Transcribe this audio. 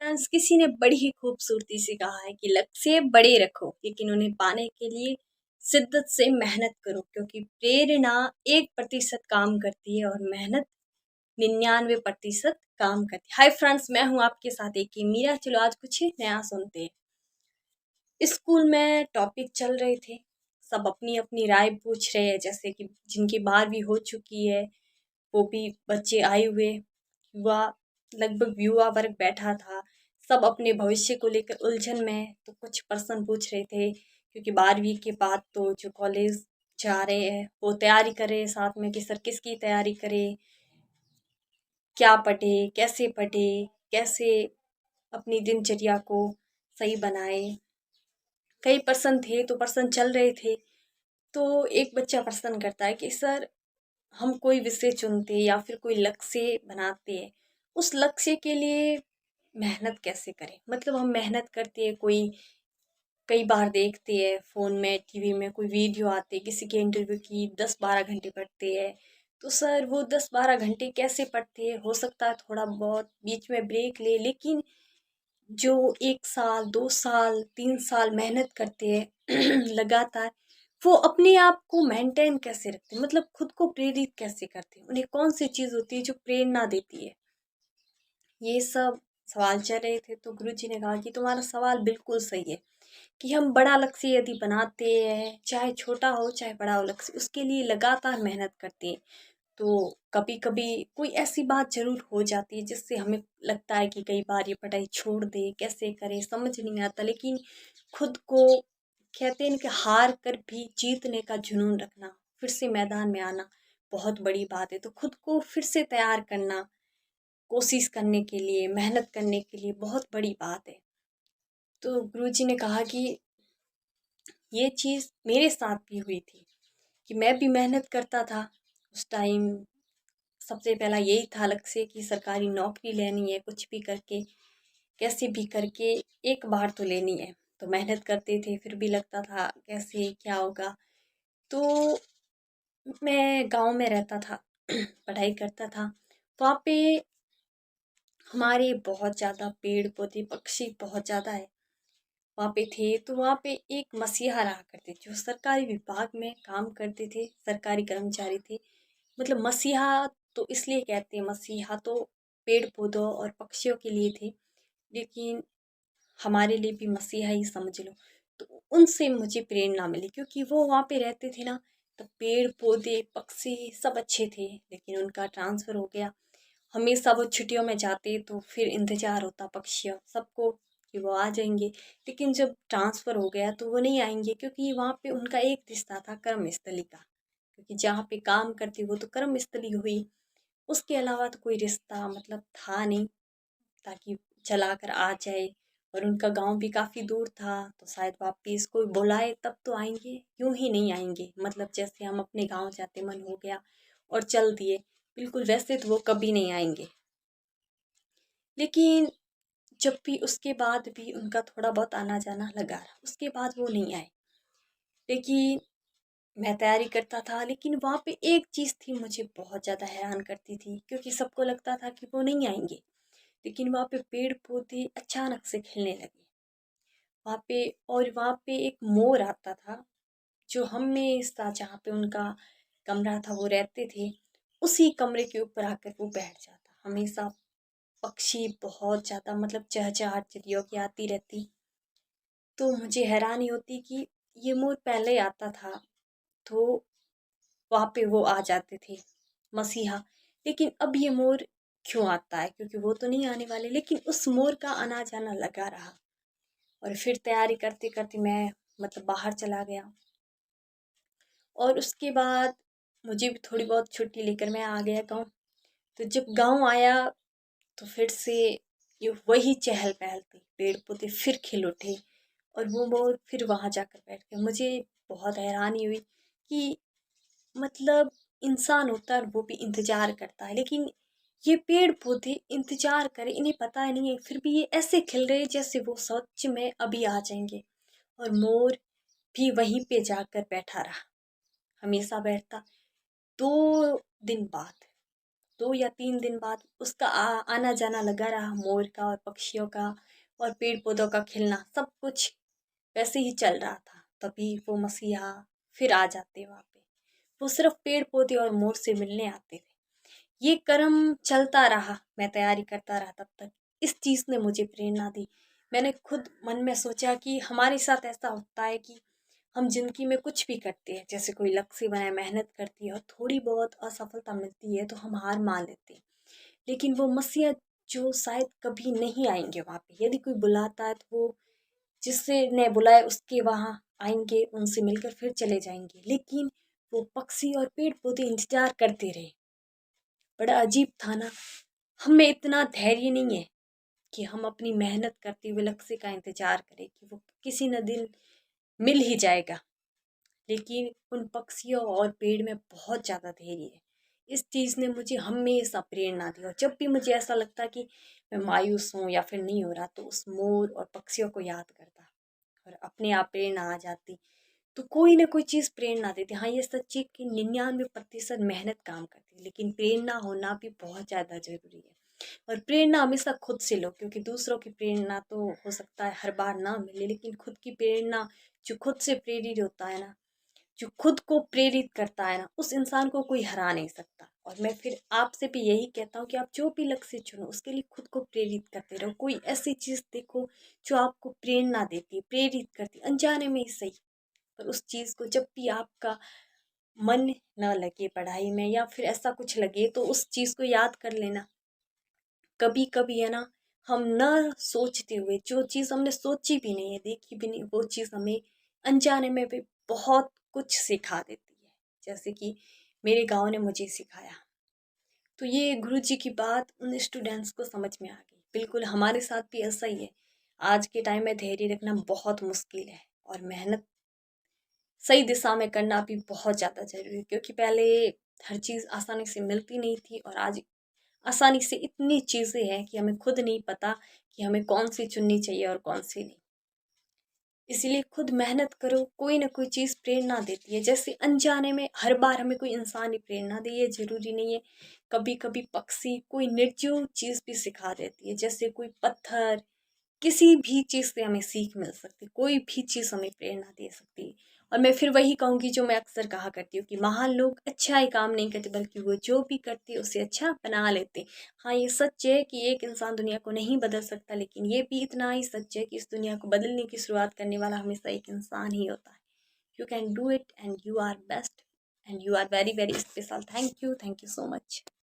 Friends, किसी ने बड़ी ही खूबसूरती से कहा है कि लक्ष्य बड़े रखो लेकिन उन्हें पाने के लिए शिद्दत से मेहनत करो, क्योंकि प्रेरणा 1% काम करती है और मेहनत 99% काम करती है। हाय फ्रेंड्स, मैं हूं आपके साथ एक मीरा। चलो आज कुछ नया सुनते हैं। स्कूल में टॉपिक चल रहे थे, सब अपनी अपनी राय पूछ रहे हैं, जैसे कि जिनकी 12वीं हो चुकी है वो भी बच्चे आए हुए, युवा, लगभग युवा वर्ग बैठा था। सब अपने भविष्य को लेकर उलझन में है। तो कुछ प्रश्न पूछ रहे थे, क्योंकि 12वीं के बाद तो जो कॉलेज जा रहे हैं वो तैयारी कर रहे हैं साथ में कि सर किसकी तैयारी करें, क्या पढ़े, कैसे अपनी दिनचर्या को सही बनाए। कई प्रश्न थे तो प्रश्न चल रहे थे। तो एक बच्चा प्रश्न करता है कि सर, हम कोई विषय चुनते या फिर कोई लक्ष्य बनाते हैं, उस लक्ष्य के लिए मेहनत कैसे करें। मतलब हम मेहनत करते हैं, कोई कई बार देखते हैं फ़ोन में, टीवी में कोई वीडियो आते हैं किसी के इंटरव्यू की, 10-12 घंटे पढ़ते हैं। तो सर वो 10-12 घंटे कैसे पढ़ते हैं, हो सकता है थोड़ा बहुत बीच में ब्रेक ले, लेकिन जो 1 साल 2 साल 3 साल मेहनत करते हैं लगातार, वो अपने आप को मेंटेन कैसे रखते हैं, मतलब खुद को प्रेरित कैसे करते हैं, उन्हें कौन सी चीज़ होती है जो प्रेरणा देती है। ये सब सवाल चल रहे थे। तो गुरुजी ने कहा कि तुम्हारा सवाल बिल्कुल सही है, कि हम बड़ा लक्ष्य यदि बनाते हैं, चाहे छोटा हो चाहे बड़ा हो लक्ष्य, उसके लिए लगातार मेहनत करते हैं, तो कभी कभी कोई ऐसी बात जरूर हो जाती है जिससे हमें लगता है कि कई बार ये पढ़ाई छोड़ दे, कैसे करें समझ नहीं आता। लेकिन खुद को, कहते हैं कि हार कर भी जीतने का जुनून रखना, फिर से मैदान में आना बहुत बड़ी बात है। तो खुद को फिर से तैयार करना, कोशिश करने के लिए, मेहनत करने के लिए बहुत बड़ी बात है। तो गुरुजी ने कहा कि ये चीज़ मेरे साथ भी हुई थी, कि मैं भी मेहनत करता था उस टाइम। सबसे पहला यही था लक्ष्य कि सरकारी नौकरी लेनी है, कुछ भी करके, कैसे भी करके एक बार तो लेनी है। तो मेहनत करते थे, फिर भी लगता था कैसे क्या होगा। तो मैं गांव में रहता था पढ़ाई करता था। वहाँ पे हमारे बहुत ज़्यादा पेड़ पौधे पक्षी बहुत ज़्यादा है वहाँ पे थे। तो वहाँ पे एक मसीहा रहा करते जो सरकारी विभाग में काम करते थे, सरकारी कर्मचारी थे। मतलब मसीहा तो इसलिए कहते हैं, मसीहा तो पेड़ पौधों और पक्षियों के लिए थे, लेकिन हमारे लिए भी मसीहा ही समझ लो। तो उनसे मुझे प्रेरणा मिली, क्योंकि वो वहाँ पे रहते थे ना, तो पेड़ पौधे पक्षी सब अच्छे थे। लेकिन उनका ट्रांसफ़र हो गया। हमेशा वो छुट्टियों में जाते तो फिर इंतज़ार होता पक्षियों सबको कि वो आ जाएंगे। लेकिन जब ट्रांसफ़र हो गया तो वो नहीं आएंगे, क्योंकि वहाँ पे उनका एक रिश्ता था कर्मस्थली का, क्योंकि जहाँ पे काम करती वो तो कर्मस्थली हुई। उसके अलावा तो कोई रिश्ता मतलब था नहीं, ताकि चला कर आ जाए। और उनका गांव भी काफ़ी दूर था, तो शायद वापिस कोई बुलाए तब तो आएंगे, यूं ही नहीं आएंगे। मतलब जैसे हम अपने गांव जाते, मन हो गया और चल दिए, बिल्कुल वैसे तो वो कभी नहीं आएंगे। लेकिन जब भी उसके बाद भी उनका थोड़ा बहुत आना जाना लगा रहा, उसके बाद वो नहीं आए। लेकिन मैं तैयारी करता था, लेकिन वहाँ पे एक चीज़ थी मुझे बहुत ज़्यादा हैरान करती थी, क्योंकि सबको लगता था कि वो नहीं आएंगे, लेकिन वहाँ पे पेड़ पौधे अचानक से खिलने लगे वहाँ पे। और वहाँ पे एक मोर आता था, जो हमेशा जहाँ पे उनका कमरा था वो रहते थे, उसी कमरे के ऊपर आकर वो बैठ जाता हमेशा। पक्षी बहुत ज़्यादा, मतलब चहचहाट चिड़ियों की आती रहती। तो मुझे हैरानी होती कि ये मोर पहले आता था तो वहाँ पे वो आ जाते थे मसीहा, लेकिन अब ये मोर क्यों आता है, क्योंकि वो तो नहीं आने वाले। लेकिन उस मोर का आना जाना लगा रहा। और फिर तैयारी करते करते मैं, मतलब बाहर चला गया। और उसके बाद मुझे भी थोड़ी बहुत छुट्टी लेकर मैं आ गया गाँव। तो जब गाँव आया तो फिर से ये वही चहल पहल थी, पेड़ पौधे फिर खिल उठे और वो मोर फिर वहाँ जाकर बैठ गया। मुझे बहुत हैरानी हुई कि मतलब इंसान होता है और वो भी इंतजार करता है, लेकिन ये पेड़ पौधे इंतजार करें, इन्हें पता ही नहीं है, फिर भी ये ऐसे खिल रहे हैं जैसे वो सच में अभी आ जाएंगे। और मोर भी वहीं पे जाकर बैठा रहा, हमेशा बैठता। 2 दिन बाद 2 या 3 दिन बाद उसका आना जाना लगा रहा, मोर का और पक्षियों का और पेड़ पौधों का खिलना, सब कुछ वैसे ही चल रहा था। तभी वो मसीहा फिर आ जाते वहाँ पे। वो सिर्फ पेड़ पौधे और मोर से मिलने आते थे। ये क्रम चलता रहा, मैं तैयारी करता रहा तब तक। इस चीज़ ने मुझे प्रेरणा दी। मैंने खुद मन में सोचा कि हमारे साथ ऐसा होता है कि हम ज़िंदगी में कुछ भी करते हैं, जैसे कोई लक्ष्य बनाए, मेहनत करती है और थोड़ी बहुत असफलता मिलती है तो हम हार मान लेते हैं। लेकिन वो मसीहा जो शायद कभी नहीं आएँगे वहाँ पे, यदि कोई बुलाता है तो वो जिससे ने बुलाए उसके वहाँ आएँगे, उनसे मिलकर फिर चले जाएँगे। लेकिन वो पक्षी और पेड़-पौधे इंतज़ार करते रहे। बड़ा अजीब था ना, हम में इतना धैर्य नहीं है कि हम अपनी मेहनत करते हुए लक्ष्य का इंतज़ार करें कि वो किसी न दिन मिल ही जाएगा। लेकिन उन पक्षियों और पेड़ में बहुत ज़्यादा धैर्य है। इस चीज़ ने मुझे हमेशा प्रेरणा दी और जब भी मुझे ऐसा लगता कि मैं मायूस हूँ या फिर नहीं हो रहा, तो उस मोर और पक्षियों को याद करता और अपने आप प्रेरणा आ जाती। तो कोई ना कोई चीज़ प्रेरणा देती। हाँ, ये सच है कि 99% मेहनत काम करती है, लेकिन प्रेरणा होना भी बहुत ज़्यादा ज़रूरी है। और प्रेरणा हमेशा खुद से लो, क्योंकि दूसरों की प्रेरणा तो हो सकता है हर बार ना मिले, लेकिन खुद की प्रेरणा जो खुद से प्रेरित होता है ना, जो खुद को प्रेरित करता है ना, उस इंसान को कोई हरा नहीं सकता। और मैं फिर आपसे भी यही कहता हूँ कि आप जो भी लक्ष्य चुनो उसके लिए खुद को प्रेरित करते रहो। कोई ऐसी चीज़ देखो जो आपको प्रेरणा देती है, प्रेरित करती है, अनजाने में ही सही, पर उस चीज़ को जब भी आपका मन न लगे पढ़ाई में या फिर ऐसा कुछ लगे तो उस चीज़ को याद कर लेना। कभी कभी है ना, हम न सोचते हुए जो चीज़ हमने सोची भी नहीं है, देखी भी नहीं, वो चीज़ हमें अनजाने में भी बहुत कुछ सिखा देती है। जैसे कि मेरे गाँव ने मुझे सिखाया। तो ये गुरुजी की बात उन स्टूडेंट्स को समझ में आ गई। बिल्कुल हमारे साथ भी ऐसा ही है। आज के टाइम में धैर्य रखना बहुत मुश्किल है और मेहनत सही दिशा में करना भी बहुत ज़्यादा ज़रूरी है, क्योंकि पहले हर चीज़ आसानी से मिलती नहीं थी और आज आसानी से इतनी चीज़ें हैं कि हमें खुद नहीं पता कि हमें कौन सी चुननी चाहिए और कौन सी नहीं। इसीलिए खुद मेहनत करो, कोई ना कोई चीज़ प्रेरणा देती है। जैसे अनजाने में हर बार हमें कोई इंसान ही प्रेरणा दे, ये ज़रूरी नहीं है। कभी कभी पक्षी कोई निर्जीव चीज़ भी सिखा देती है, जैसे कोई पत्थर, किसी भी चीज़ से हमें सीख मिल सकती है, कोई भी चीज़ हमें प्रेरणा दे सकती है। और मैं फिर वही कहूँगी जो मैं अक्सर कहा करती हूँ कि महान लोग अच्छा ही काम नहीं करते, बल्कि वो जो भी करते हैं उसे अच्छा बना लेते हैं। हाँ, ये सच है कि एक इंसान दुनिया को नहीं बदल सकता, लेकिन ये भी इतना ही सच है कि इस दुनिया को बदलने की शुरुआत करने वाला हमेशा एक इंसान ही होता है। You can do it and you are best and you are very very special. Thank you so much.